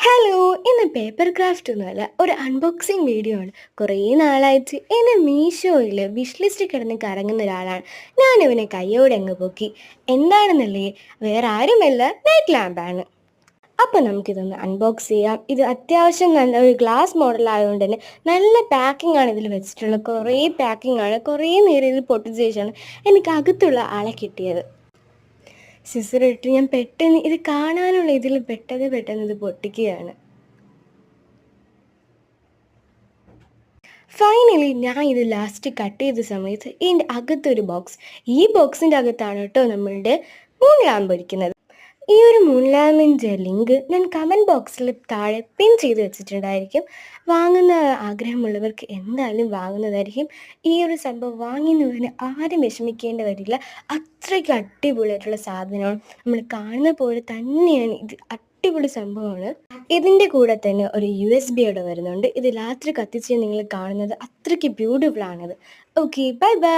Hello! ഇന്ന് paper craft ഒന്നുമല്ല. ഒരു അൺബോക്സിങ് വീഡിയോ ആണ്. കുറേ നാളായിട്ട് എൻ്റെ മീഷോയിൽ വിഷ് ലിസ്റ്റ് കിടന്ന് കറങ്ങുന്ന ഒരാളാണ്. ഞാനിവനെ കയ്യോടെ അങ്ങ് പൊക്കി. എന്താണെന്നല്ലേ? വേറെ ആരുമല്ല, നൈറ്റ് ലാമ്പാണ്. അപ്പോൾ നമുക്കിതൊന്ന് അൺബോക്സ് ചെയ്യാം. ഇത് അത്യാവശ്യം നല്ല ഒരു ഗ്ലാസ് മോഡൽ ആയതുകൊണ്ട് തന്നെ നല്ല പാക്കിംഗ് ആണ് ഇതിൽ വെച്ചിട്ടുള്ളത്. കുറേ പാക്കിംഗ് ആണ്. കുറേ നേരം ഇത് പൊട്ടിച്ച ശേഷമാണ് എനിക്ക് അകത്തുള്ള ആളെ കിട്ടിയത്. സിസറിട്ട് ഞാൻ പെട്ടെന്ന് ഇത് കാണാനുള്ള ഇതിൽ പെട്ടെന്ന് ഇത് പൊട്ടിക്കുകയാണ്. ഫൈനലി ഞാൻ ഇത് ലാസ്റ്റ് കട്ട് ചെയ്ത സമയത്ത് ഇതിൻ്റെ അകത്തൊരു ബോക്സ്. ഈ ബോക്സിൻ്റെ അകത്താണ് കേട്ടോ നമ്മളുടെ മൂൺ ലാമ്പ് ഇരിക്കുന്നത്. ഈ ഒരു മൂൺ ലാമ്പിൻ്റെ ലിങ്ക് ഞാൻ കമൻറ്റ് ബോക്സിൽ താഴെ പിൻ ചെയ്ത് വെച്ചിട്ടുണ്ടായിരിക്കും. വാങ്ങുന്ന ആഗ്രഹമുള്ളവർക്ക് എന്തായാലും വാങ്ങുന്നതായിരിക്കും. ഈ ഒരു സംഭവം വാങ്ങുന്നതിന് ആരും വിഷമിക്കേണ്ടി വരില്ല. അത്രയ്ക്ക് അടിപൊളിയായിട്ടുള്ള സാധനമാണ്. നമ്മൾ കാണുന്ന പോലെ തന്നെയാണ് ഇത്. അടിപൊളി സംഭവമാണ്. ഇതിൻ്റെ കൂടെ തന്നെ ഒരു USB വരുന്നുണ്ട്. ഇത് രാത്രി കത്തിച്ച് നിങ്ങൾ കാണുന്നത് അത്രയ്ക്ക് ബ്യൂട്ടിഫുൾ ആണത്. Okay, bye bye.